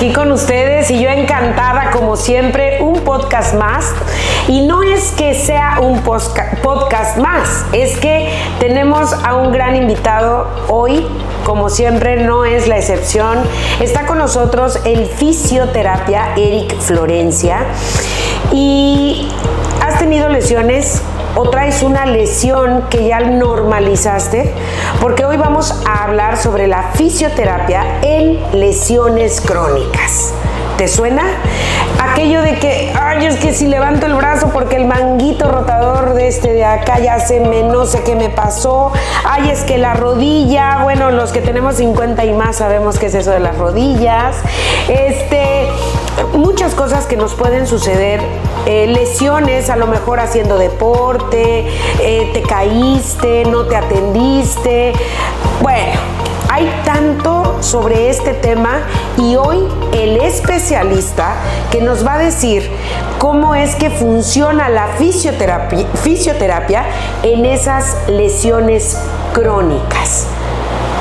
aquí con ustedes y yo encantada como siempre, un podcast más. Y no es que sea un podcast más, es que tenemos a un gran invitado hoy, como siempre no es la excepción. Está con nosotros el fisioterapia Eric Florencia. ¿Y has tenido lesiones o traes una lesión que ya normalizaste? Porque hoy vamos a hablar sobre la fisioterapia en lesiones crónicas. ¿Te suena? Aquello de que, ay, es que si levanto el brazo porque el manguito rotador de acá ya no sé qué me pasó. Ay, es que la rodilla, bueno, los que tenemos 50 y más sabemos qué es eso de las rodillas. Muchas cosas que nos pueden suceder. Lesiones, a lo mejor haciendo deporte, te caíste, no te atendiste. Bueno, hay tanto sobre este tema y hoy el especialista que nos va a decir cómo es que funciona la fisioterapia en esas lesiones crónicas.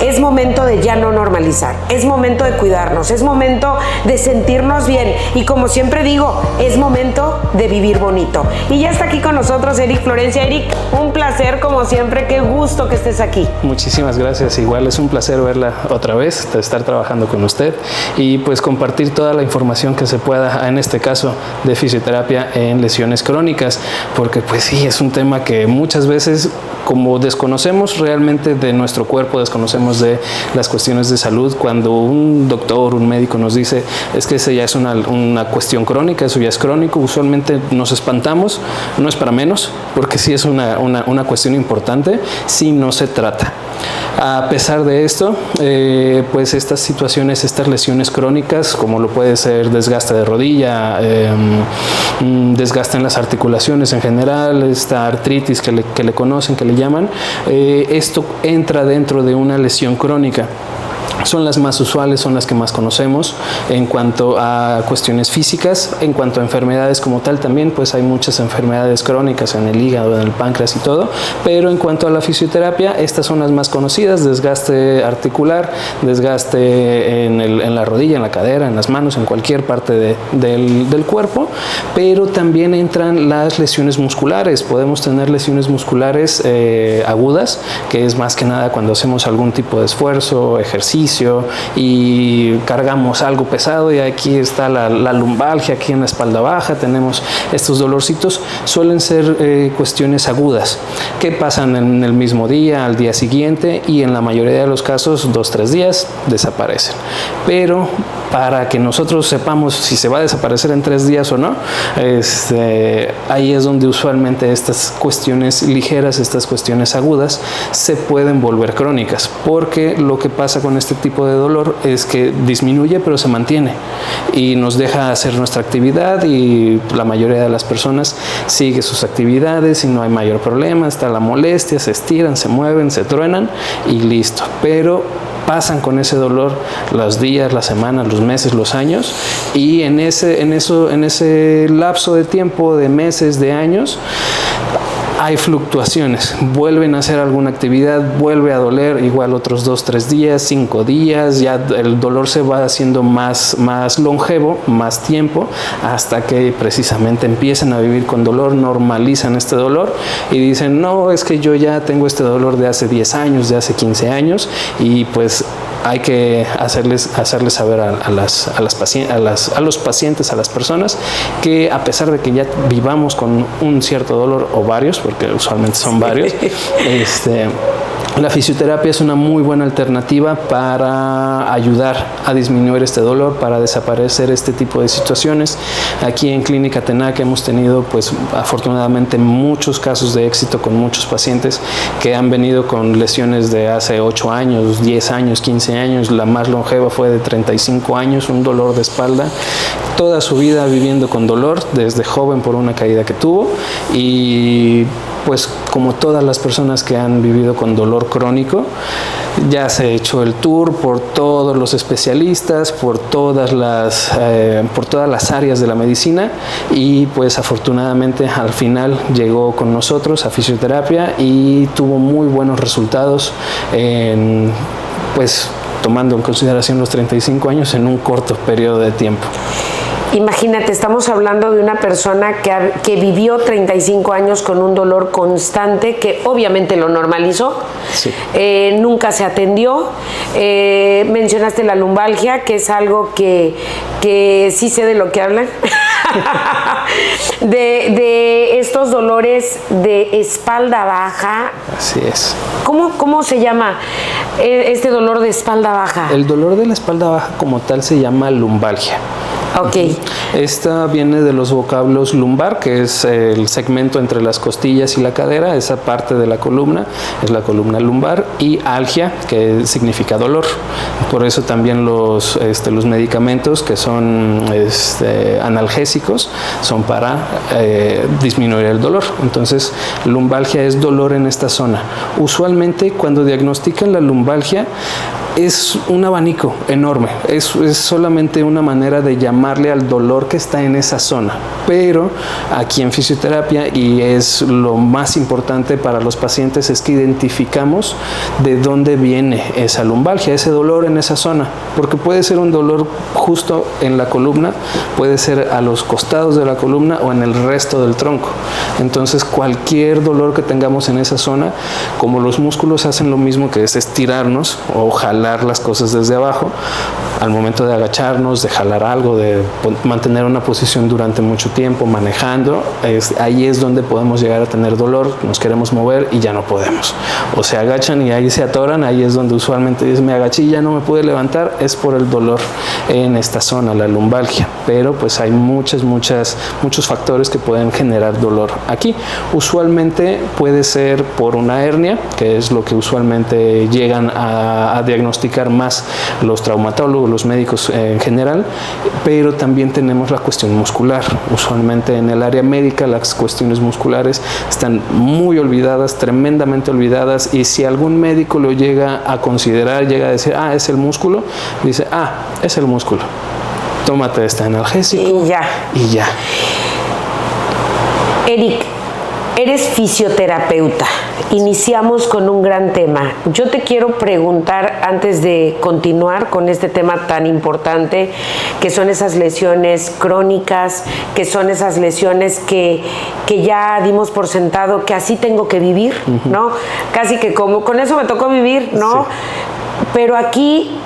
Es momento de ya no normalizar, es momento de cuidarnos, es momento de sentirnos bien y como siempre digo, es momento de vivir bonito. Y ya está aquí con nosotros Eric Florencia. Eric, un placer como siempre, qué gusto que estés aquí. Muchísimas gracias, igual es un placer verla otra vez, de estar trabajando con usted y pues compartir toda la información que se pueda, en este caso de fisioterapia en lesiones crónicas, porque pues sí, es un tema que muchas veces como desconocemos realmente de nuestro cuerpo, desconocemos de las cuestiones de salud, cuando un doctor, un médico nos dice es que esa ya es una cuestión crónica, eso ya es crónico, usualmente nos espantamos, no es para menos, porque sí es una cuestión importante si no se trata. A pesar de esto, pues estas situaciones, estas lesiones crónicas, como lo puede ser desgaste de rodilla, desgaste en las articulaciones en general, esta artritis que le conocen, que le llaman, esto entra dentro de una lesión crónica. Son las más usuales, son las que más conocemos en cuanto a cuestiones físicas. En cuanto a enfermedades como tal también, pues hay muchas enfermedades crónicas en el hígado, en el páncreas y todo, pero en cuanto a la fisioterapia, estas son las más conocidas: desgaste articular, desgaste en la rodilla, en la cadera, en las manos, en cualquier parte del cuerpo, pero también entran las lesiones musculares. Podemos tener lesiones musculares agudas, que es más que nada cuando hacemos algún tipo de esfuerzo, ejercicio, y cargamos algo pesado y aquí está la lumbalgia, aquí en la espalda baja tenemos estos dolorcitos. Suelen ser cuestiones agudas que pasan en el mismo día, al día siguiente, y en la mayoría de los casos 2-3 días desaparecen. Pero para que nosotros sepamos si se va a desaparecer en 3 días o no, ahí es donde usualmente estas cuestiones ligeras, estas cuestiones agudas se pueden volver crónicas, porque lo que pasa con este tipo de dolor es que disminuye pero se mantiene y nos deja hacer nuestra actividad, y la mayoría de las personas sigue sus actividades y no hay mayor problema, está la molestia, se estiran, se mueven, se truenan y listo. Pero pasan con ese dolor los días, las semanas, los meses, los años, y en ese lapso de tiempo, de meses, de años, hay fluctuaciones, vuelven a hacer alguna actividad, vuelve a doler, igual otros 2-3 días, 5 días, ya el dolor se va haciendo más longevo, más tiempo, hasta que precisamente empiezan a vivir con dolor, normalizan este dolor y dicen, no, es que yo ya tengo este dolor de hace 10 años, de hace 15 años, y pues hay que hacerles saber a los pacientes, a las personas, que a pesar de que ya vivamos con un cierto dolor o varios, porque usualmente son varios, la fisioterapia es una muy buena alternativa para ayudar a disminuir este dolor, para desaparecer este tipo de situaciones. Aquí en Clínica Tenac hemos tenido, pues afortunadamente, muchos casos de éxito con muchos pacientes que han venido con lesiones de hace 8 años, 10 años, 15 años. La más longeva fue de 35 años, un dolor de espalda, toda su vida viviendo con dolor, desde joven por una caída que tuvo, y pues como todas las personas que han vivido con dolor crónico, ya se ha hecho el tour por todos los especialistas, por todas las áreas de la medicina, y pues afortunadamente al final llegó con nosotros a fisioterapia y tuvo muy buenos resultados en tomando en consideración los 35 años en un corto periodo de tiempo. Imagínate, estamos hablando de una persona que vivió 35 años con un dolor constante, que obviamente lo normalizó, sí. Nunca se atendió. Mencionaste la lumbalgia, que es algo que sí sé de lo que hablan. de estos dolores de espalda baja. Así es. ¿Cómo se llama este dolor de espalda baja? El dolor de la espalda baja como tal se llama lumbalgia. Ok. Esta viene de los vocablos lumbar, que es el segmento entre las costillas y la cadera, esa parte de la columna es la columna lumbar, y algia, que significa dolor. Por eso también los medicamentos que son analgésicos son para disminuir el dolor. Entonces, lumbalgia es dolor en esta zona. Usualmente, cuando diagnostican la lumbalgia, es un abanico enorme, es solamente una manera de llamarle al dolor que está en esa zona, pero aquí en fisioterapia, y es lo más importante para los pacientes, es que identificamos de dónde viene esa lumbalgia, ese dolor en esa zona, porque puede ser un dolor justo en la columna, puede ser a los costados de la columna o en el resto del tronco. Entonces, cualquier dolor que tengamos en esa zona, como los músculos hacen lo mismo, que es estirarnos o jalar las cosas desde abajo, al momento de agacharnos, de jalar algo, de mantener una posición durante mucho tiempo, manejando, ahí es donde podemos llegar a tener dolor, nos queremos mover y ya no podemos. O se agachan y ahí se atoran, ahí es donde usualmente me agaché y ya no me pude levantar, es por el dolor en esta zona, la lumbalgia. Pero pues hay muchos factores que pueden generar dolor aquí. Usualmente puede ser por una hernia, que es lo que usualmente llegan a diagnosticar más los traumatólogos, los médicos en general, pero también tenemos la cuestión muscular. Usualmente en el área médica las cuestiones musculares están muy olvidadas, tremendamente olvidadas, y si algún médico lo llega a considerar, llega a decir, es el músculo, dice, es el músculo, tómate este analgésico y ya. Eric, eres fisioterapeuta. Iniciamos con un gran tema. Yo te quiero preguntar, antes de continuar con este tema tan importante, que son esas lesiones crónicas, que son esas lesiones que ya dimos por sentado que así tengo que vivir, ¿no? Casi que como con eso me tocó vivir, ¿no? Sí. Pero aquí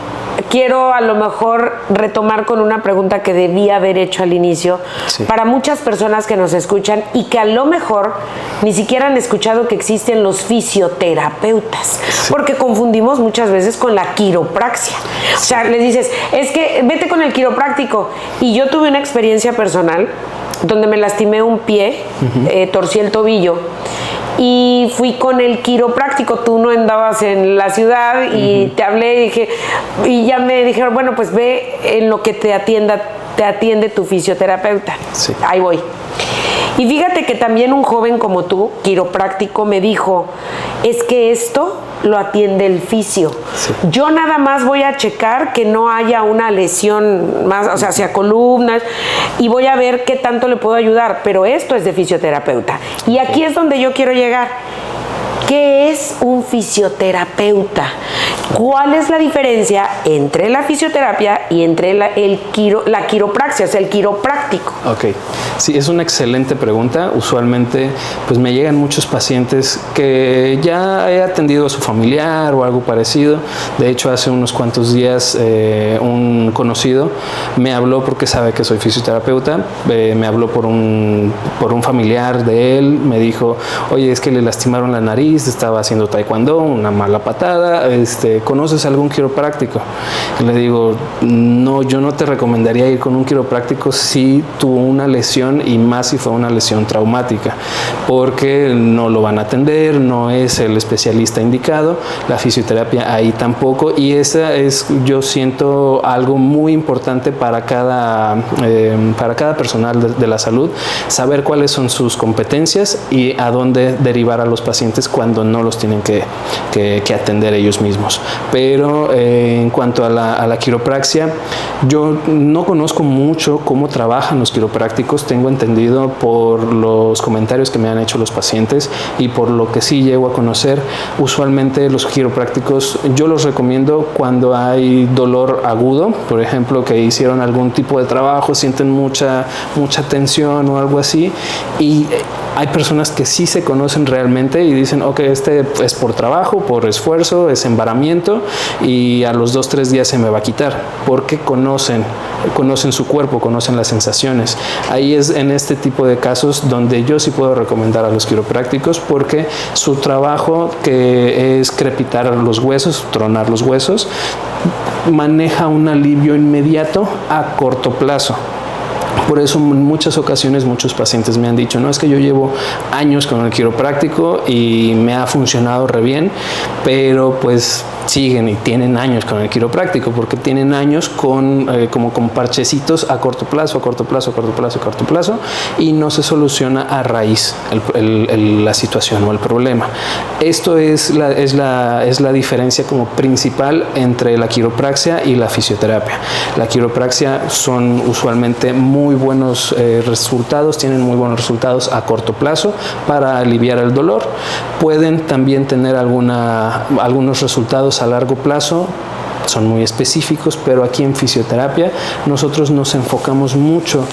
quiero a lo mejor retomar con una pregunta que debí haber hecho al inicio. Sí. Para muchas personas que nos escuchan y que a lo mejor ni siquiera han escuchado que existen los fisioterapeutas, sí, porque confundimos muchas veces con la quiropraxia. Sí. O sea, les dices, es que vete con el quiropráctico. Y yo tuve una experiencia personal donde me lastimé un pie, torcí el tobillo, y fui con el quiropráctico. Tú no andabas en la ciudad y te hablé y ya me dijeron, bueno, pues ve en lo que te atiende tu fisioterapeuta. Sí. Ahí voy. Y fíjate que también un joven como tú, quiropráctico, me dijo, es que esto lo atiende el fisio. Sí. Yo nada más voy a checar que no haya una lesión más, o sea, hacia columnas, y voy a ver qué tanto le puedo ayudar, pero esto es de fisioterapeuta. Y aquí es donde yo quiero llegar. ¿Qué es un fisioterapeuta? ¿Cuál es la diferencia entre la fisioterapia y entre la quiropraxia, o sea, el quiropráctico? Ok, sí, es una excelente pregunta. Usualmente pues me llegan muchos pacientes que ya he atendido a su familiar o algo parecido. De hecho, hace unos cuantos días un conocido me habló porque sabe que soy fisioterapeuta, me habló por un familiar de él, me dijo, oye, es que le lastimaron la nariz, estaba haciendo taekwondo, una mala patada, ¿conoces algún quiropráctico? Y le digo, no, yo no te recomendaría ir con un quiropráctico si tuvo una lesión, y más si fue una lesión traumática, porque no lo van a atender, no es el especialista indicado, la fisioterapia ahí tampoco, y esa es, yo siento, algo muy importante para cada personal de la salud, saber cuáles son sus competencias y a dónde derivar a los pacientes cuando cuando no los tienen que atender ellos mismos. Pero en cuanto a la quiropraxia, yo no conozco mucho cómo trabajan los quiroprácticos. Tengo entendido por los comentarios que me han hecho los pacientes y por lo que sí llego a conocer. Usualmente los quiroprácticos yo los recomiendo cuando hay dolor agudo, por ejemplo, que hicieron algún tipo de trabajo, sienten mucha tensión o algo así, y hay personas que sí se conocen realmente y dicen, ok, este es por trabajo, por esfuerzo, es embaramiento, y a los 2-3 días se me va a quitar, porque conocen su cuerpo, conocen las sensaciones. Ahí es en este tipo de casos donde yo sí puedo recomendar a los quiroprácticos, porque su trabajo, que es crepitar los huesos, tronar los huesos, maneja un alivio inmediato a corto plazo. Por eso en muchas ocasiones muchos pacientes me han dicho, no, es que yo llevo años con el quiropráctico y me ha funcionado re bien, pero pues siguen y tienen años con el quiropráctico, porque tienen años como con parchecitos a corto plazo, y no se soluciona a raíz la situación o el problema. Esto es la diferencia como principal entre la quiropraxia y la fisioterapia. La quiropraxia son usualmente muy buenos resultados, tienen muy buenos resultados a corto plazo para aliviar el dolor. Pueden también tener algunos resultados a largo plazo, son muy específicos, pero aquí en fisioterapia nosotros nos enfocamos mucho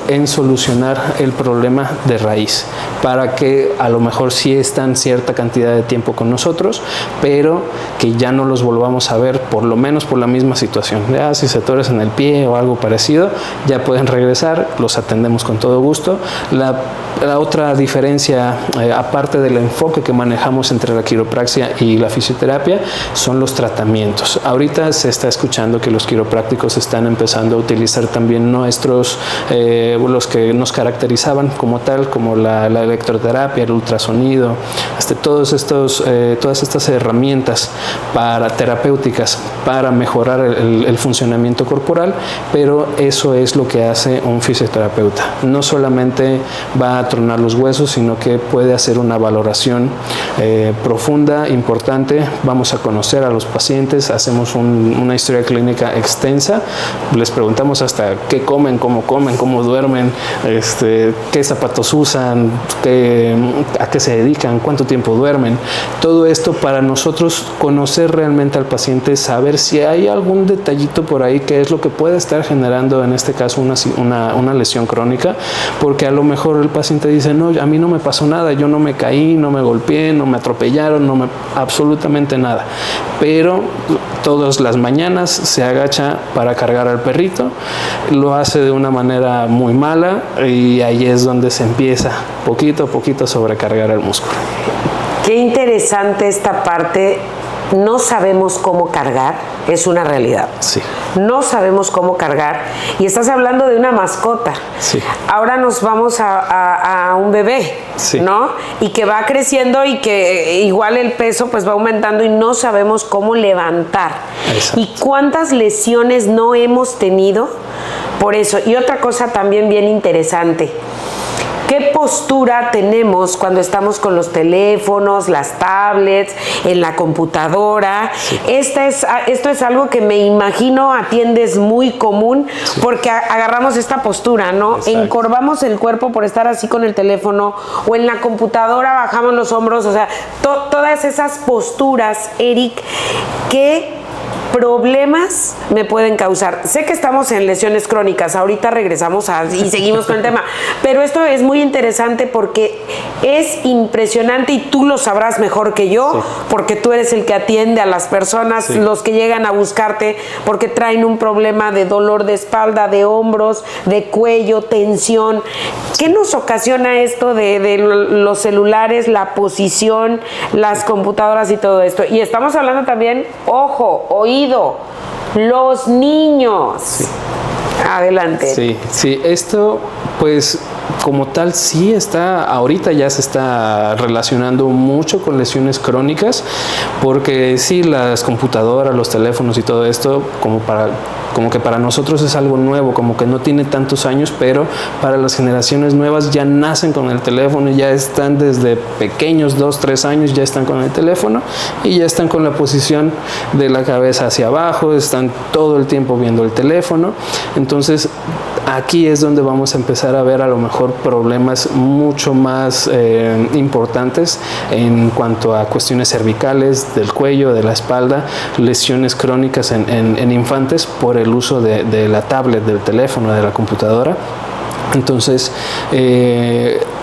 en solucionar el problema de raíz, para que a lo mejor sí están cierta cantidad de tiempo con nosotros, pero que ya no los volvamos a ver, por lo menos por la misma situación. Ya si se torcen el pie o algo parecido, ya pueden regresar, los atendemos con todo gusto. La otra diferencia, aparte del enfoque que manejamos entre la quiropraxia y la fisioterapia, son los tratamientos. Ahorita se está escuchando que los quiroprácticos están empezando a utilizar también los que nos caracterizaban como tal, como la electroterapia, el ultrasonido, todas estas herramientas terapéuticas para mejorar el funcionamiento corporal, pero eso es lo que hace un fisioterapeuta. No solamente va a tronar los huesos, sino que puede hacer una valoración profunda, importante. Vamos a conocer a los pacientes, hacemos una historia clínica extensa, les preguntamos hasta qué comen, cómo duermen, qué zapatos usan, a qué se dedican, cuánto tiempo duermen. Todo esto para nosotros conocer realmente al paciente, saber si hay algún detallito por ahí que es lo que puede estar generando en este caso una lesión crónica, porque a lo mejor el paciente dice, no, a mí no me pasó nada, yo no me caí, no me golpeé, no me atropellaron, absolutamente nada, pero todas las mañanas se agacha para cargar al perrito, lo hace de una manera muy mala, y ahí es donde se empieza poquito a poquito a sobrecargar el músculo. Qué interesante esta parte. No sabemos cómo cargar, es una realidad. Sí. No sabemos cómo cargar, y estás hablando de una mascota. Sí. Ahora nos vamos a un bebé, sí, ¿no? Y que va creciendo y que igual el peso pues va aumentando y no sabemos cómo levantar. Exacto. Y cuántas lesiones no hemos tenido por eso. Y otra cosa también bien interesante. ¿Qué postura tenemos cuando estamos con los teléfonos, las tablets, en la computadora? Sí. Esto es algo que me imagino atiendes muy común, sí, porque agarramos esta postura, ¿no? Exacto. Encorvamos el cuerpo por estar así con el teléfono, o en la computadora bajamos los hombros, o sea, todas esas posturas, Eric, ¿qué problemas me pueden causar? Sé que estamos en lesiones crónicas, ahorita regresamos y seguimos con el tema, pero esto es muy interesante porque es impresionante, y tú lo sabrás mejor que yo, sí, porque tú eres el que atiende a las personas, sí, los que llegan a buscarte porque traen un problema de dolor de espalda, de hombros, de cuello, tensión. ¿Qué nos ocasiona esto de los celulares, la posición, las computadoras y todo esto? Y estamos hablando también, ojo, oído, los niños. Sí. Adelante. Sí, esto pues como tal sí ahorita ya se está relacionando mucho con lesiones crónicas, porque sí, las computadoras, los teléfonos y todo esto, como para como que para nosotros es algo nuevo, como que no tiene tantos años, pero para las generaciones nuevas ya nacen con el teléfono, ya están desde pequeños, 2, 3 años, ya están con el teléfono y ya están con la posición de la cabeza hacia abajo, están todo el tiempo viendo el teléfono. Entonces aquí es donde vamos a empezar a ver a lo mejor problemas mucho más importantes en cuanto a cuestiones cervicales, del cuello, de la espalda, lesiones crónicas en infantes por el uso de la tablet, del teléfono, de la computadora. Entonces,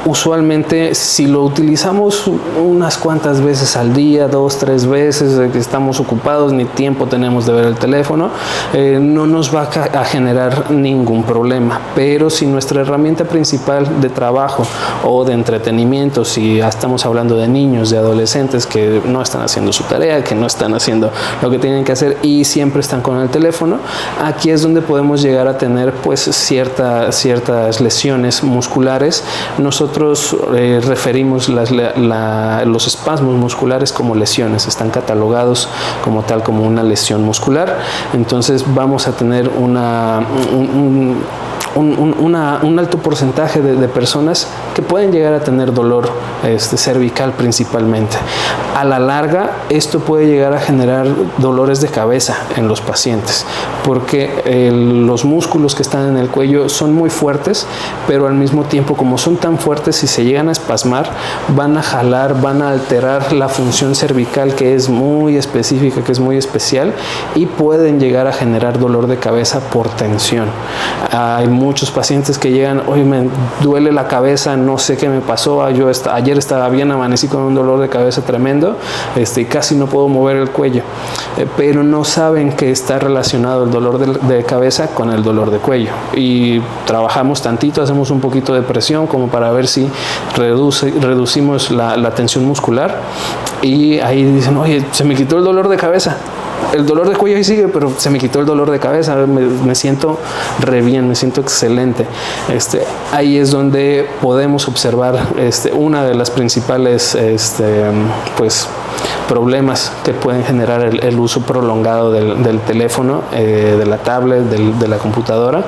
usualmente si lo utilizamos unas cuantas veces al día, 2, 3 veces, que estamos ocupados, ni tiempo tenemos de ver el teléfono, no nos va a generar ningún problema. Pero si nuestra herramienta principal de trabajo o de entretenimiento, si ya estamos hablando de niños, de adolescentes que no están haciendo su tarea, que no están haciendo lo que tienen que hacer y siempre están con el teléfono, aquí es donde podemos llegar a tener pues ciertas lesiones musculares. Nosotros referimos los espasmos musculares como lesiones, están catalogados como tal, como una lesión muscular. Entonces vamos a tener un alto porcentaje de personas que pueden llegar a tener dolor cervical principalmente. A la larga, esto puede llegar a generar dolores de cabeza en los pacientes, porque los músculos que están en el cuello son muy fuertes, pero al mismo tiempo, como son tan fuertes, si se llegan a espasmar, van a jalar, van a alterar la función cervical, que es muy específica, que es muy especial, y pueden llegar a generar dolor de cabeza por tensión. Hay muchos pacientes que llegan, oye, me duele la cabeza, no sé qué me pasó, ayer estaba bien, amanecí con un dolor de cabeza tremendo, y casi no puedo mover el cuello, pero no saben que está relacionado el dolor de cabeza con el dolor de cuello. Y trabajamos tantito, hacemos un poquito de presión como para ver si reducimos la tensión muscular, y ahí dicen, oye, se me quitó el dolor de cabeza. El dolor de cuello ahí sigue, pero se me quitó el dolor de cabeza, me siento re bien, me siento excelente. Ahí es donde podemos observar una de las principales problemas que pueden generar el uso prolongado del teléfono, de la tablet, de la computadora.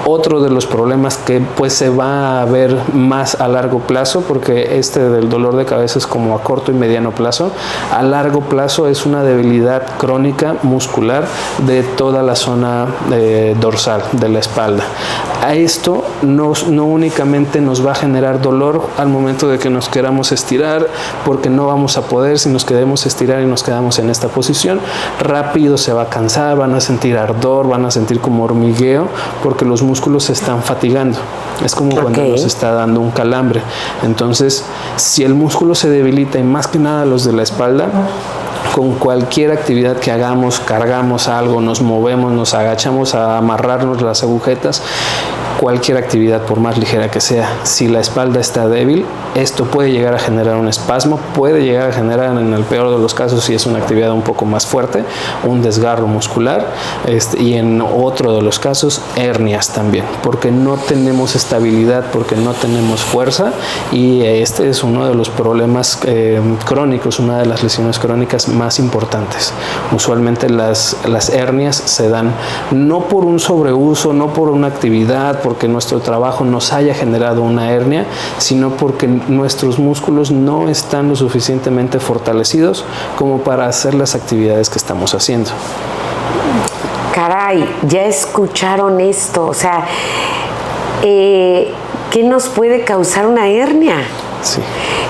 Otro de los problemas que pues se va a ver más a largo plazo, porque del dolor de cabeza es como a corto y mediano plazo, a largo plazo es una debilidad crónica muscular de toda la zona dorsal de la espalda. A esto no únicamente nos va a generar dolor al momento de que nos queramos estirar, porque no vamos a poder. Si nos queremos estirar y nos quedamos en esta posición, rápido se va a cansar, van a sentir ardor, van a sentir como hormigueo, porque los músculos se están fatigando. Es como cuando nos está dando un calambre. Entonces, si el músculo se debilita, y más que nada los de la espalda, con cualquier actividad que hagamos, cargamos algo, nos movemos, nos agachamos a amarrarnos las agujetas, cualquier actividad, por más ligera que sea, si la espalda está débil, esto puede llegar a generar un espasmo, puede llegar a generar, en el peor de los casos, si es una actividad un poco más fuerte, un desgarro muscular, y en otro de los casos, hernias también, porque no tenemos estabilidad, porque no tenemos fuerza, y este es uno de los problemas crónicos, una de las lesiones crónicas más importantes. Usualmente las hernias se dan no por un sobreuso, no por una actividad, porque nuestro trabajo nos haya generado una hernia, sino porque nuestros músculos no están lo suficientemente fortalecidos como para hacer las actividades que estamos haciendo. Caray, ya escucharon esto, o sea, ¿qué nos puede causar una hernia? Sí.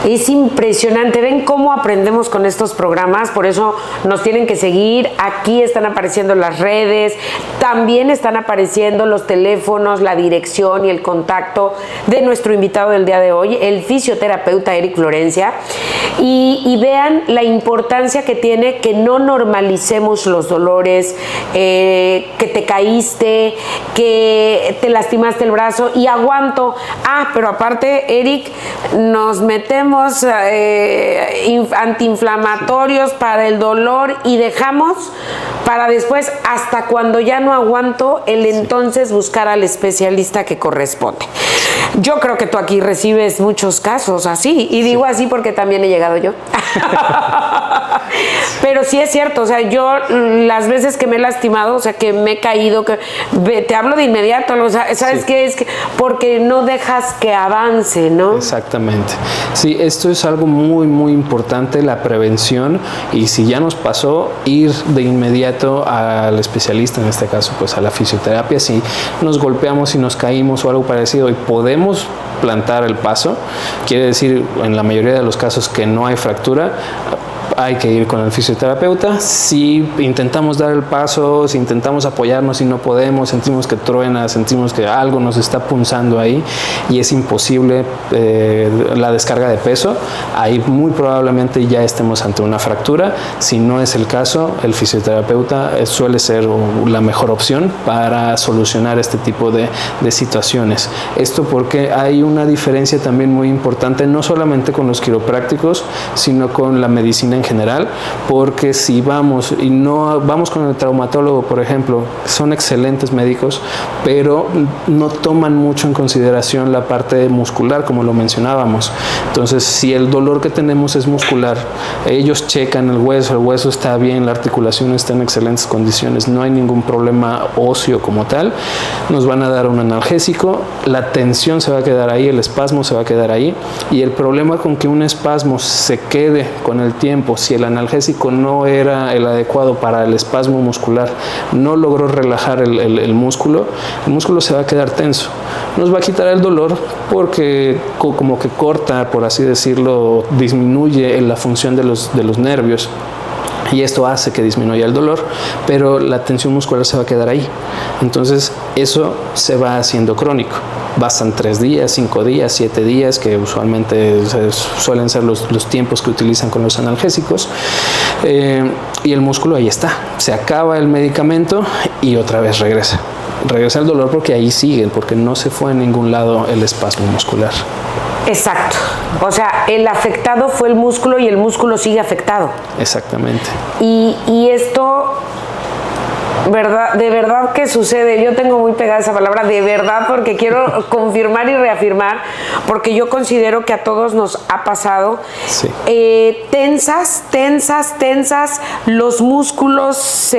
Es impresionante. Ven cómo aprendemos con estos programas, por eso nos tienen que seguir. Aquí están apareciendo las redes, también están apareciendo los teléfonos, la dirección y el contacto de nuestro invitado del día de hoy, el fisioterapeuta Eric Florencia. Y vean la importancia que tiene que no normalicemos los dolores, que te caíste, que te lastimaste el brazo y aguanto. Pero aparte, Eric, nos metemos antiinflamatorios para el dolor y dejamos para después, hasta cuando ya no aguanto, entonces buscar al especialista que corresponde. Yo creo que tú aquí recibes muchos casos así, y digo así porque también he llegado yo. Pero sí es cierto, o sea, yo las veces que me he lastimado, o sea, que me he caído, te hablo de inmediato, o sea, ¿sabes Sí. qué? Es que porque no dejas que avance, ¿no? Exactamente. Sí, esto es algo muy, muy importante, la prevención, y si ya nos pasó, ir de inmediato al especialista, en este caso, pues a la fisioterapia. Si nos golpeamos y nos caímos o algo parecido y podemos plantar el paso, quiere decir en la mayoría de los casos que no hay fractura, hay que ir con el fisioterapeuta. Si intentamos dar el paso, si intentamos apoyarnos y no podemos, sentimos que truena, sentimos que algo nos está punzando ahí y es imposible la descarga de peso, ahí muy probablemente ya estemos ante una fractura. Si no es el caso, el fisioterapeuta suele ser la mejor opción para solucionar este tipo de situaciones. Esto porque hay una diferencia también muy importante, no solamente con los quiroprácticos, sino con la medicina en general, porque si vamos y no vamos con el traumatólogo, por ejemplo, son excelentes médicos, pero no toman mucho en consideración la parte muscular, como lo mencionábamos. Entonces, si el dolor que tenemos es muscular, ellos checan el hueso está bien, la articulación está en excelentes condiciones, no hay ningún problema óseo como tal, nos van a dar un analgésico, la tensión se va a quedar ahí, el espasmo se va a quedar ahí, y el problema con que un espasmo se quede con el tiempo, si el analgésico no era el adecuado para el espasmo muscular, no logró relajar el músculo se va a quedar tenso. Nos va a quitar el dolor porque como que corta, por así decirlo, disminuye la función de los nervios. Y esto hace que disminuya el dolor, pero la tensión muscular se va a quedar ahí. Entonces, eso se va haciendo crónico. Bastan 3 días, 5 días, 7 días, que usualmente suelen ser los tiempos que utilizan con los analgésicos. Y el músculo ahí está. Se acaba el medicamento y otra vez regresa. Regresa el dolor porque ahí siguen, porque no se fue a ningún lado el espasmo muscular. Exacto. O sea, el afectado fue el músculo y el músculo sigue afectado. Exactamente. Y esto, de verdad que sucede. Yo tengo muy pegada esa palabra, de verdad, porque quiero confirmar y reafirmar, porque yo considero que a todos nos ha pasado. Sí. Tensas, los músculos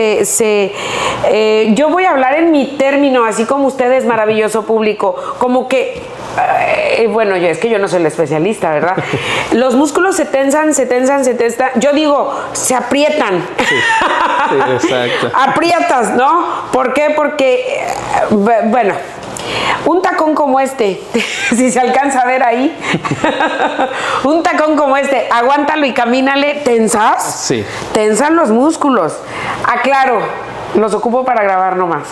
yo voy a hablar en mi término, así como ustedes, maravilloso público, como que bueno, es que yo no soy la especialista, ¿verdad? Los músculos se tensan, yo digo, se aprietan. Sí, exacto. Aprietas, ¿no? ¿Por qué? Porque, bueno, un tacón como este, si se alcanza a ver ahí, un tacón como este, aguántalo y camínale, ¿tensas? Sí. Tensan los músculos. Aclaro, los ocupo para grabar nomás.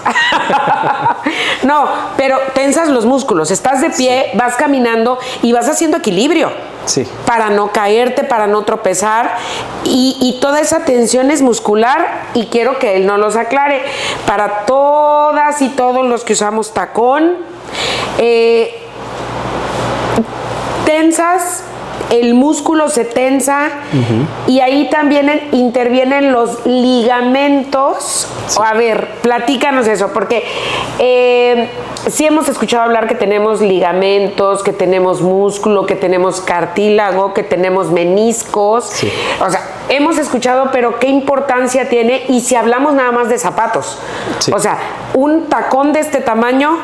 No, pero tensas los músculos, estás de pie, sí, vas caminando y vas haciendo equilibrio. Sí. Para no caerte, para no tropezar, y toda esa tensión es muscular, y quiero que él nos los aclare. Para todas y todos los que usamos tacón, tensas, el músculo se tensa, y ahí también intervienen los ligamentos. Sí. A ver, platícanos eso, porque sí hemos escuchado hablar que tenemos ligamentos, que tenemos músculo, que tenemos cartílago, que tenemos meniscos. Sí. O sea, hemos escuchado, pero ¿qué importancia tiene? Y si hablamos nada más de zapatos, sí, o sea, un tacón de este tamaño,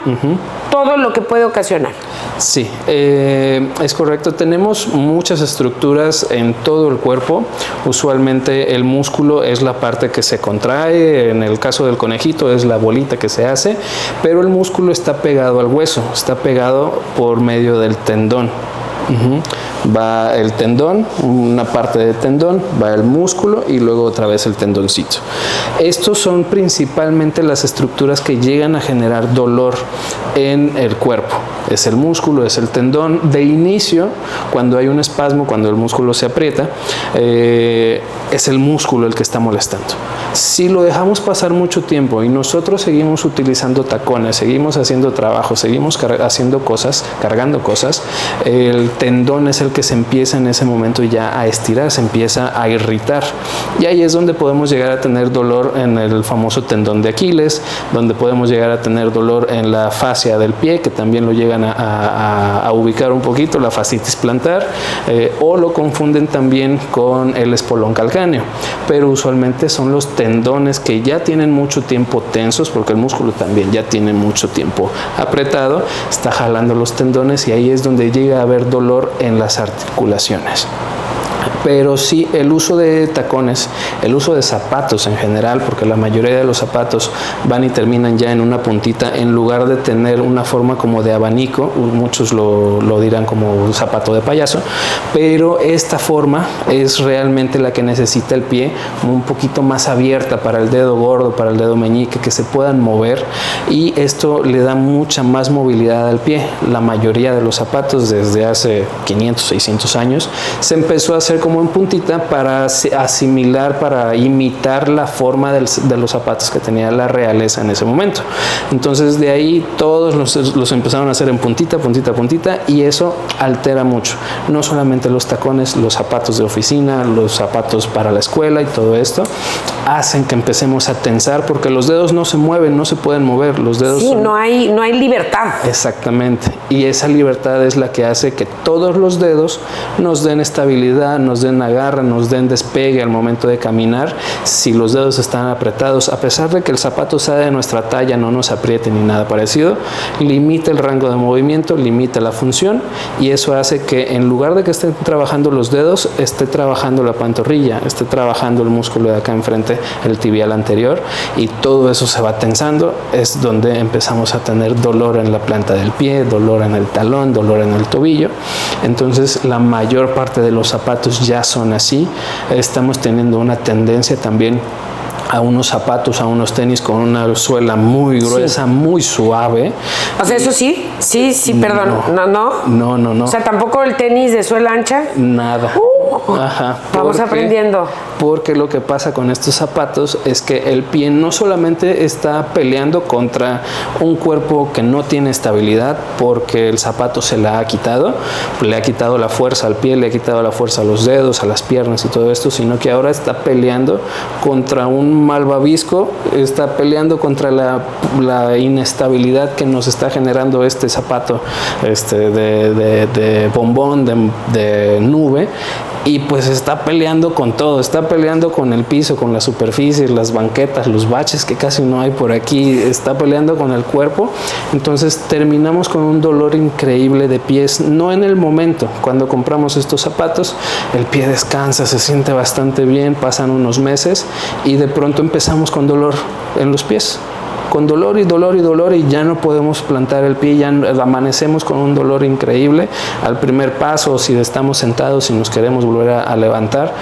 todo lo que puede ocasionar. Sí, es correcto. Tenemos muchas estructuras en todo el cuerpo. Usualmente el músculo es la parte que se contrae. En el caso del conejito es la bolita que se hace, pero el músculo está pegado al hueso, está pegado por medio del tendón. Va el tendón, una parte del tendón, va el músculo y luego otra vez el tendoncito. Estos son principalmente las estructuras que llegan a generar dolor en el cuerpo. Es el músculo, es el tendón. De inicio, cuando hay un espasmo, cuando el músculo se aprieta, es el músculo el que está molestando. Si lo dejamos pasar mucho tiempo y nosotros seguimos utilizando tacones, seguimos haciendo trabajo, seguimos haciendo cosas, cargando cosas, el tendón es el que se empieza en ese momento ya a estirar, se empieza a irritar. Y ahí es donde podemos llegar a tener dolor en el famoso tendón de Aquiles, donde podemos llegar a tener dolor en la fascia del pie, que también lo llegan a ubicar un poquito, la fascitis plantar, o lo confunden también con el espolón calcáneo. Pero usualmente son los tendones que ya tienen mucho tiempo tensos, porque el músculo también ya tiene mucho tiempo apretado, está jalando los tendones y ahí es donde llega a haber dolor en las articulaciones. Pero sí, el uso de tacones, el uso de zapatos en general, porque la mayoría de los zapatos van y terminan ya en una puntita, en lugar de tener una forma como de abanico, muchos lo dirán como un zapato de payaso, pero esta forma es realmente la que necesita el pie, un poquito más abierta para el dedo gordo, para el dedo meñique, que se puedan mover, y esto le da mucha más movilidad al pie. La mayoría de los zapatos desde hace 500, 600 años se empezó a hacer como en puntita para asimilar, para imitar la forma de los zapatos que tenía la realeza en ese momento. Entonces de ahí todos los empezaron a hacer en puntita, puntita, puntita, y eso altera mucho. No solamente los tacones, los zapatos de oficina, los zapatos para la escuela y todo esto hacen que empecemos a tensar, porque los dedos no se mueven, no se pueden mover. Los dedos sí, no hay libertad. Exactamente. Y esa libertad es la que hace que todos los dedos nos den estabilidad, nos den agarre, nos den despegue al momento de caminar. Si los dedos están apretados, a pesar de que el zapato sea de nuestra talla, no nos apriete ni nada parecido, limita el rango de movimiento, limita la función, y eso hace que en lugar de que estén trabajando los dedos, esté trabajando la pantorrilla, esté trabajando el músculo de acá enfrente, el tibial anterior, y todo eso se va tensando. Es donde empezamos a tener dolor en la planta del pie, dolor en el talón, dolor en el tobillo. Entonces la mayor parte de los zapatos ya son así. Estamos teniendo una tendencia también a unos zapatos, a unos tenis con una suela muy gruesa, sí, muy suave. O sea, eso sí, perdón, no. O sea, tampoco el tenis de suela ancha. Nada. Ajá. Vamos aprendiendo. Porque lo que pasa con estos zapatos es que el pie no solamente está peleando contra un cuerpo que no tiene estabilidad, porque el zapato se la ha quitado, le ha quitado la fuerza al pie, le ha quitado la fuerza a los dedos, a las piernas y todo esto, sino que ahora está peleando contra un malvavisco, está peleando contra la inestabilidad que nos está generando este zapato de bombón, de nube. Y pues está peleando con todo, está peleando con el piso, con las superficies, las banquetas, los baches que casi no hay por aquí, está peleando con el cuerpo. Entonces terminamos con un dolor increíble de pies, no en el momento. Cuando compramos estos zapatos, el pie descansa, se siente bastante bien, pasan unos meses y de pronto empezamos con dolor en los pies. Con dolor y dolor y dolor, y ya no podemos plantar el pie, ya amanecemos con un dolor increíble al primer paso. Si estamos sentados y nos queremos volver a levantar,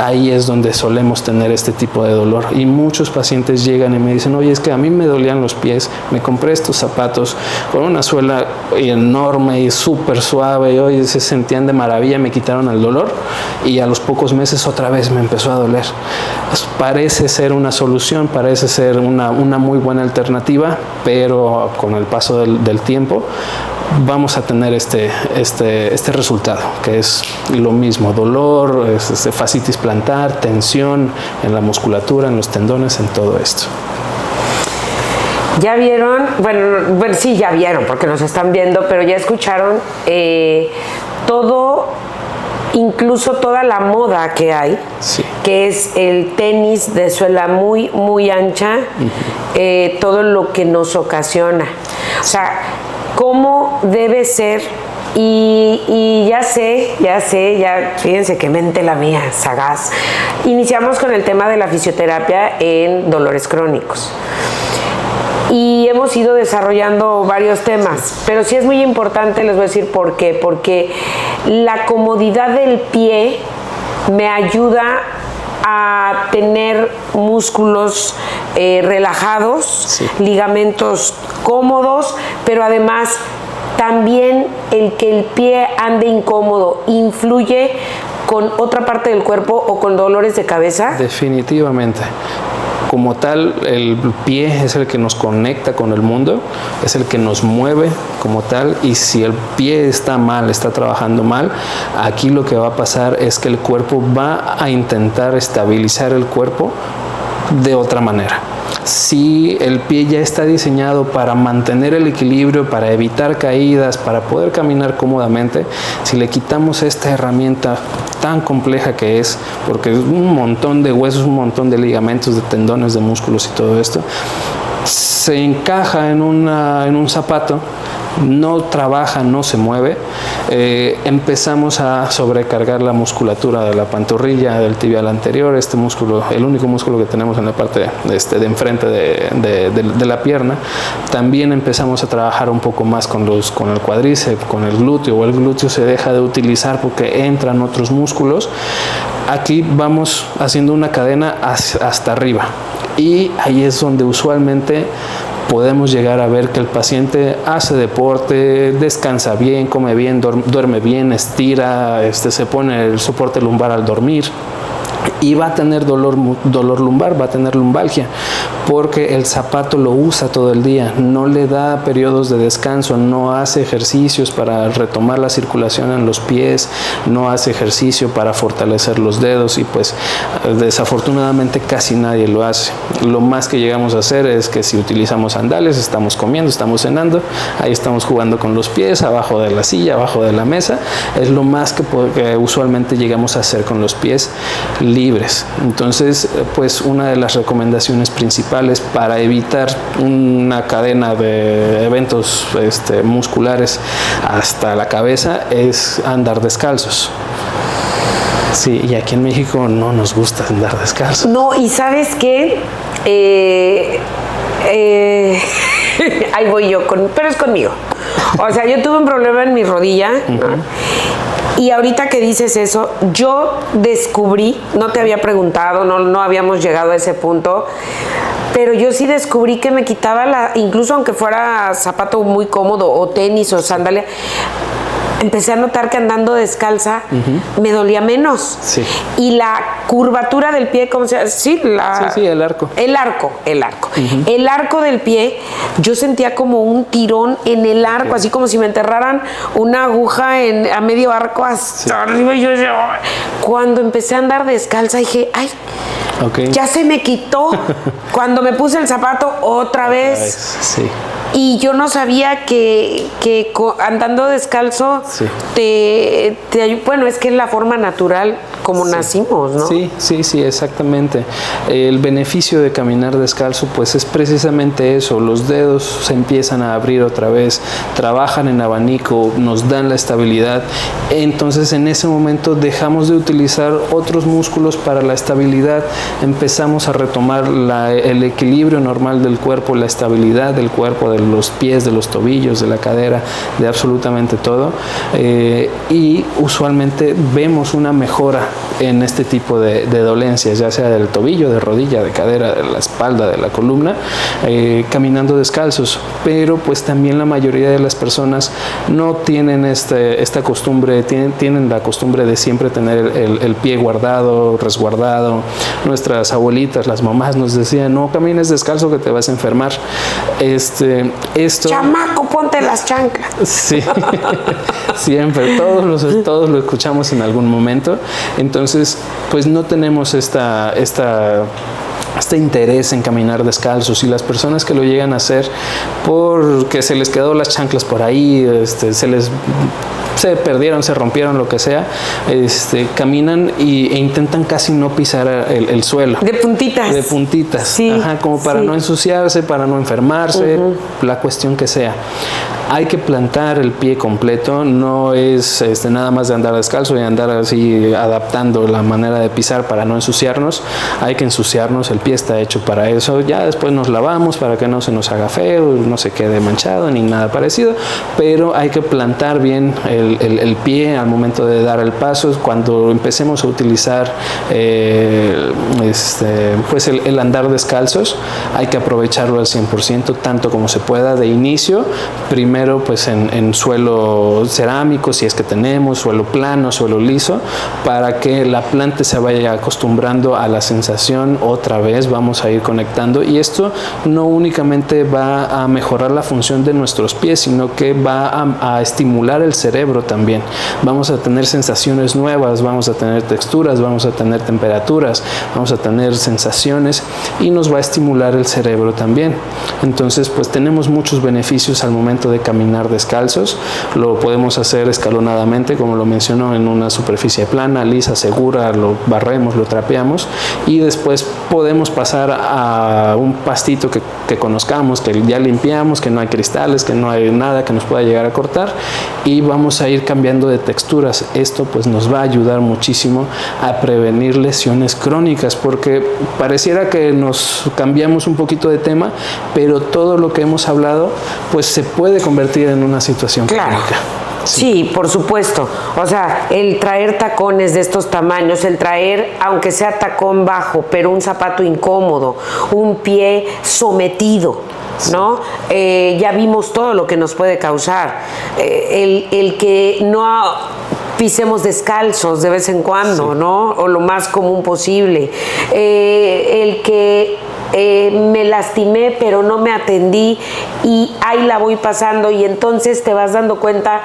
ahí es donde solemos tener este tipo de dolor. Y muchos pacientes llegan y me dicen: oye, es que a mí me dolían los pies, me compré estos zapatos con una suela enorme y súper suave, y hoy se sentían de maravilla, me quitaron el dolor, y a los pocos meses otra vez me empezó a doler. Pues parece ser una solución, parece ser una muy buena alternativa, pero con el paso del tiempo vamos a tener este resultado, que es lo mismo: dolor, fascitis plantar, tensión en la musculatura, en los tendones, en todo esto. Ya vieron, bueno, sí, ya vieron porque nos están viendo, pero ya escucharon todo, incluso toda la moda que hay, sí, que es el tenis de suela muy, muy ancha, todo lo que nos ocasiona. O sea, cómo debe ser. Y ya fíjense qué mente la mía, sagaz. Iniciamos con el tema de la fisioterapia en dolores crónicos. Y hemos ido desarrollando varios temas, pero sí es muy importante, les voy a decir por qué. Porque la comodidad del pie me ayuda a tener músculos relajados, sí, ligamentos cómodos, pero además también el que el pie ande incómodo influye con otra parte del cuerpo o con dolores de cabeza. Definitivamente. como tal, el pie es el que nos conecta con el mundo, es el que nos mueve como tal, y si el pie está mal, está trabajando mal, aquí lo que va a pasar es que el cuerpo va a intentar estabilizar el cuerpo de otra manera. Si el pie ya está diseñado para mantener el equilibrio, para evitar caídas, para poder caminar cómodamente, si le quitamos esta herramienta tan compleja que es, porque es un montón de huesos, un montón de ligamentos, de tendones, de músculos y todo esto, se encaja en un zapato, no trabaja, no se mueve, empezamos a sobrecargar la musculatura de la pantorrilla, del tibial anterior, este músculo, el único músculo que tenemos en la parte de enfrente de la pierna. También empezamos a trabajar un poco más con el cuádriceps, con el glúteo, o el glúteo se deja de utilizar porque entran otros músculos. Aquí vamos haciendo una cadena hasta arriba, y ahí es donde usualmente podemos llegar a ver que el paciente hace deporte, descansa bien, come bien, duerme bien, estira, se pone el soporte lumbar al dormir, y va a tener dolor lumbar, va a tener lumbalgia, porque el zapato lo usa todo el día, no le da periodos de descanso, no hace ejercicios para retomar la circulación en los pies, no hace ejercicio para fortalecer los dedos, y pues desafortunadamente casi nadie lo hace. Lo más que llegamos a hacer es que si utilizamos sandalias, estamos comiendo, estamos cenando, ahí estamos jugando con los pies, abajo de la silla, abajo de la mesa, es lo más que usualmente llegamos a hacer con los pies libres. Entonces, pues una de las recomendaciones principales para evitar una cadena de eventos musculares hasta la cabeza es andar descalzos. Sí, y aquí en México no nos gusta andar descalzos. No, y ¿sabes qué? Ahí voy yo, pero es conmigo. O sea, yo tuve un problema en mi rodilla, ¿no? Y ahorita que dices eso, yo descubrí, no te había preguntado, no habíamos llegado a ese punto, pero yo sí descubrí que me quitaba incluso aunque fuera zapato muy cómodo o tenis o sandalia, empecé a notar que andando descalza me dolía menos. Sí. Y la curvatura del pie, ¿cómo se llama? Sí, el arco. El arco. El arco del pie, yo sentía como un tirón en el arco, así como si me enterraran una aguja a medio arco hasta arriba. Y cuando empecé a andar descalza dije, ay, ya se me quitó. Cuando me puse el zapato otra vez. Sí. Y yo no sabía que andando descalzo bueno, es que es la forma natural como nacimos, ¿no? Sí, exactamente. El beneficio de caminar descalzo pues es precisamente eso, los dedos se empiezan a abrir otra vez, trabajan en abanico, nos dan la estabilidad, entonces en ese momento dejamos de utilizar otros músculos para la estabilidad, empezamos a retomar el equilibrio normal del cuerpo, la estabilidad del cuerpo, de los pies, de los tobillos, de la cadera, de absolutamente todo, y usualmente vemos una mejora en este tipo de dolencias, ya sea del tobillo, de rodilla, de cadera, de la espalda, de la columna, caminando descalzos. Pero pues también la mayoría de las personas no tienen esta costumbre, tienen la costumbre de siempre tener el pie guardado, resguardado. Nuestras abuelitas, las mamás nos decían, no camines descalzo que te vas a enfermar. Esto, chamaco, ponte las chanclas. Sí, siempre, todos lo escuchamos en algún momento. Entonces, pues no tenemos este interés en caminar descalzos, y las personas que lo llegan a hacer porque se les quedó las chanclas por ahí, se perdieron, se rompieron, lo que sea, caminan e intentan casi no pisar el suelo. De puntitas. De puntitas. Sí, como para no ensuciarse, para no enfermarse, la cuestión que sea. Hay que plantar el pie completo, no es nada más de andar descalzo y andar así adaptando la manera de pisar para no ensuciarnos. Hay que ensuciarnos, el pie está hecho para eso. Ya después nos lavamos para que no se nos haga feo, no se quede manchado ni nada parecido, pero hay que plantar bien el pie al momento de dar el paso. Cuando empecemos a utilizar pues el andar descalzos, hay que aprovecharlo al 100%, tanto como se pueda de inicio. Primero pues en suelo cerámico, si es que tenemos, suelo plano, suelo liso, para que la planta se vaya acostumbrando a la sensación otra vez vez vamos a ir conectando, y esto no únicamente va a mejorar la función de nuestros pies, sino que va a estimular el cerebro también. Vamos a tener sensaciones nuevas, vamos a tener texturas, vamos a tener temperaturas, vamos a tener sensaciones, y nos va a estimular el cerebro también. Entonces, pues tenemos muchos beneficios al momento de caminar descalzos. Lo podemos hacer escalonadamente, como lo mencionó, en una superficie plana, lisa, segura, lo barremos, lo trapeamos, y después podemos pasar a un pastito que conozcamos, que ya limpiamos, que no hay cristales, que no hay nada que nos pueda llegar a cortar, y vamos a ir cambiando de texturas. Esto pues nos va a ayudar muchísimo a prevenir lesiones crónicas, porque pareciera que nos cambiamos un poquito de tema, pero todo lo que hemos hablado pues se puede convertir en una situación crónica. Sí, por supuesto. O sea, el traer tacones de estos tamaños, el traer, aunque sea tacón bajo, pero un zapato incómodo, un pie sometido, ¿no? Ya vimos todo lo que nos puede causar. El que no pisemos descalzos de vez en cuando, ¿no? O lo más común posible. El que me lastimé pero no me atendí y ahí la voy pasando, y entonces te vas dando cuenta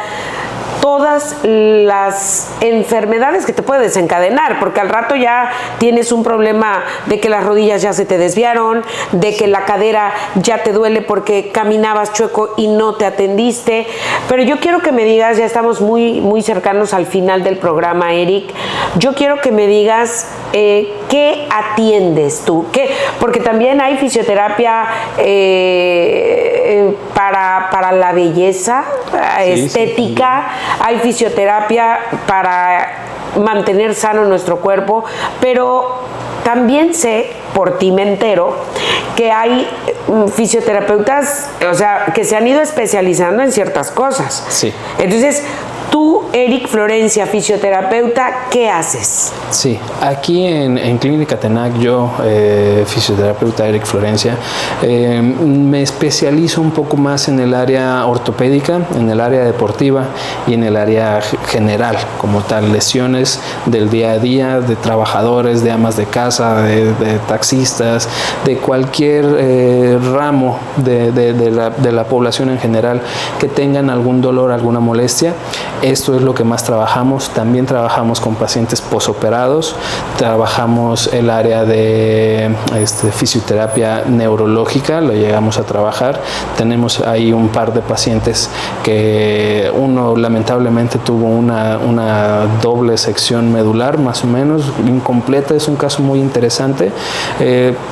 todas las enfermedades que te puede desencadenar, porque al rato ya tienes un problema de que las rodillas ya se te desviaron, de que la cadera ya te duele porque caminabas chueco y no te atendiste. Pero yo quiero que me digas, ya estamos muy cercanos al final del programa, Eric, yo quiero que me digas ¿qué atiendes tú? Porque también hay fisioterapia para la belleza, estética, hay fisioterapia para mantener sano nuestro cuerpo, pero también sé, por ti me entero, que hay fisioterapeutas, o sea, que se han ido especializando en ciertas cosas. Sí. Entonces, tú, Eric Florencia, fisioterapeuta, ¿qué haces? Sí, aquí en Clínica Tenac, yo, fisioterapeuta Eric Florencia, me especializo un poco más en el área ortopédica, en el área deportiva y en el área general, como tal, lesiones del día a día, de trabajadores, de amas de casa, de taxistas, de cualquier ramo de la población en general que tengan algún dolor, alguna molestia. Esto es lo que más trabajamos. También trabajamos con pacientes posoperados, trabajamos el área de fisioterapia neurológica, lo llegamos a trabajar. Tenemos ahí un par de pacientes que uno lamentablemente tuvo una doble sección medular, más o menos, incompleta, es un caso muy interesante.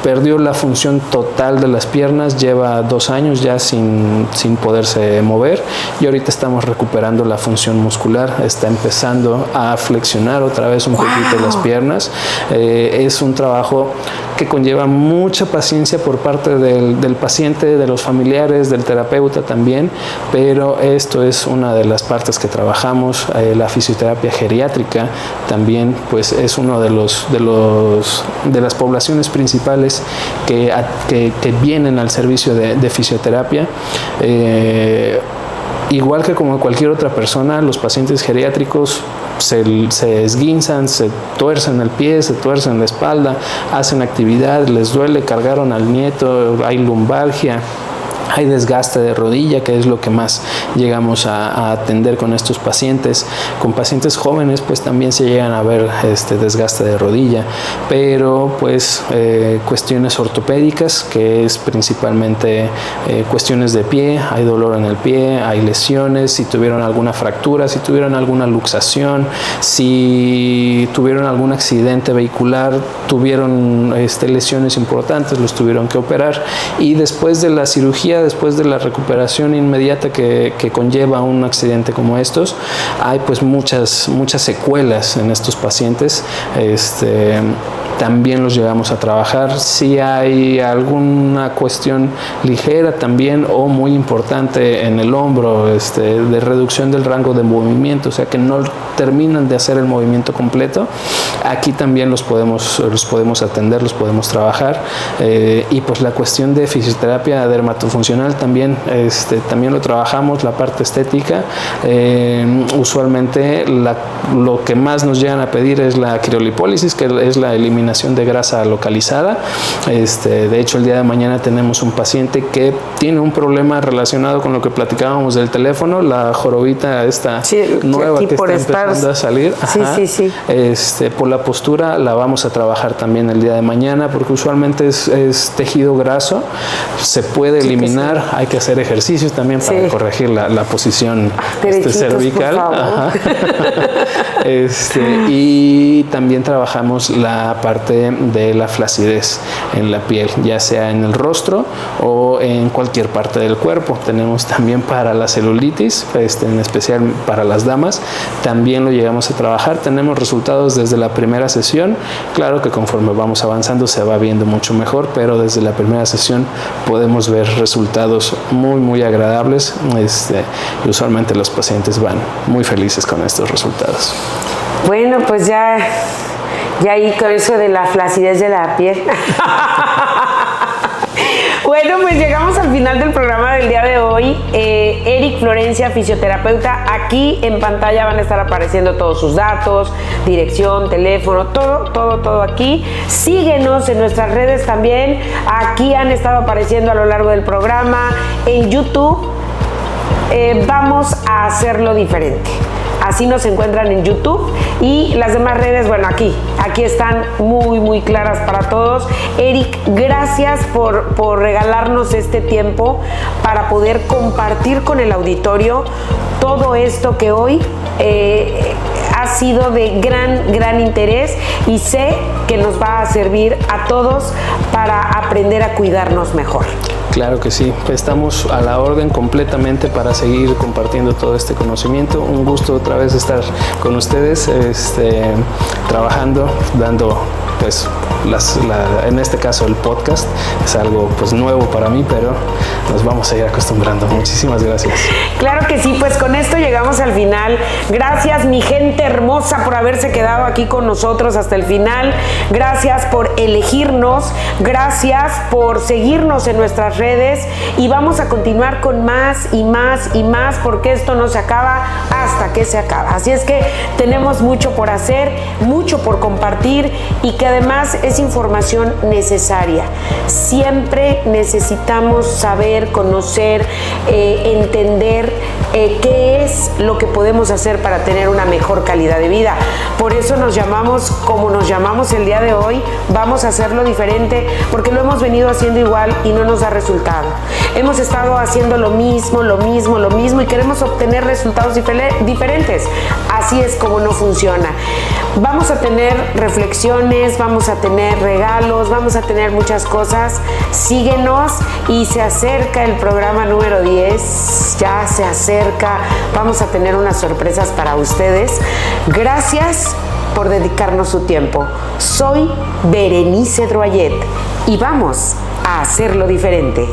Perdió la función total de las piernas, lleva 2 años ya sin poderse mover, y ahorita estamos recuperando la función muscular, está empezando a flexionar otra vez un poquito las piernas. Es un trabajo que conlleva mucha paciencia por parte del paciente, de los familiares, del terapeuta también, pero esto es una de las partes que trabajamos. La fisioterapia geriátrica también pues es uno de las poblaciones principales que vienen al servicio de fisioterapia. Igual que como cualquier otra persona, los pacientes geriátricos se esguinzan, se tuercen el pie, se tuercen la espalda, hacen actividad, les duele, cargaron al nieto, hay lumbalgia, hay desgaste de rodilla, que es lo que más llegamos a atender con estos pacientes. Con pacientes jóvenes pues también se llegan a ver desgaste de rodilla, pero pues cuestiones ortopédicas, que es principalmente cuestiones de pie, hay dolor en el pie, hay lesiones, si tuvieron alguna fractura, si tuvieron alguna luxación, si tuvieron algún accidente vehicular, tuvieron lesiones importantes, los tuvieron que operar, y después de la cirugía, después de la recuperación inmediata que conlleva un accidente como estos, hay pues muchas secuelas en estos pacientes. También los llevamos a trabajar. Si hay alguna cuestión ligera también o muy importante en el hombro, de reducción del rango de movimiento, o sea que no terminan de hacer el movimiento completo, aquí también los podemos atender, los podemos trabajar. Y pues la cuestión de fisioterapia dermatofuncional también lo trabajamos, la parte estética. Usualmente lo que más nos llegan a pedir es la criolipólisis, que es la eliminación de grasa localizada. De hecho, el día de mañana tenemos un paciente que tiene un problema relacionado con lo que platicábamos del teléfono, la jorobita esta nueva que está empezando a salir. Sí. Por la postura la vamos a trabajar también el día de mañana, porque usualmente es tejido graso, se puede eliminar, hay que hacer ejercicios también para corregir la posición cervical. Y también trabajamos la parte de la flacidez en la piel, ya sea en el rostro o en cualquier parte del cuerpo. Tenemos también para la celulitis, en especial para las damas, también lo llegamos a trabajar. Tenemos resultados desde la primera sesión. Claro que conforme vamos avanzando se va viendo mucho mejor, pero desde la primera sesión podemos ver resultados muy, muy agradables. Y usualmente los pacientes van muy felices con estos resultados. Bueno, pues ya ahí con eso de la flacidez de la piel. Bueno, pues llegamos al final del programa del día de hoy. Eric Florencia, fisioterapeuta. Aquí en pantalla van a estar apareciendo todos sus datos, dirección, teléfono, todo aquí. Síguenos en nuestras redes también. Aquí han estado apareciendo a lo largo del programa. En YouTube vamos a hacerlo diferente. Así nos encuentran en YouTube y las demás redes, bueno, aquí están muy, muy claras para todos. Eric, gracias por regalarnos este tiempo para poder compartir con el auditorio todo esto que hoy ha sido de gran interés, y sé que nos va a servir a todos para aprender a cuidarnos mejor. Claro que sí, estamos a la orden completamente para seguir compartiendo todo este conocimiento. Un gusto otra vez estar con ustedes, trabajando, dando pues en este caso el podcast es algo pues nuevo para mí, pero nos vamos a ir acostumbrando. Muchísimas gracias. Claro que sí, pues con esto llegamos al final. Gracias, mi gente hermosa, por haberse quedado aquí con nosotros hasta el final. Gracias por elegirnos, gracias por seguirnos en nuestras redes, y vamos a continuar con más y más y más, porque esto no se acaba hasta que se acaba. Así es que tenemos mucho por hacer, mucho por compartir, y que además es información necesaria. Siempre necesitamos saber, conocer, entender qué es lo que podemos hacer para tener una mejor calidad de vida. Por eso nos llamamos como nos llamamos el día de hoy. Vamos a hacerlo diferente, porque lo hemos venido haciendo igual y no nos da resultado. Hemos estado haciendo lo mismo y queremos obtener resultados diferentes. Así es como no funciona. Vamos a tener reflexiones, vamos a tener regalos, vamos a tener muchas cosas. Síguenos, y se acerca el programa número 10, ya se acerca. Vamos a tener unas sorpresas para ustedes. Gracias por dedicarnos su tiempo. Soy Berenice Droyet y vamos a hacerlo diferente.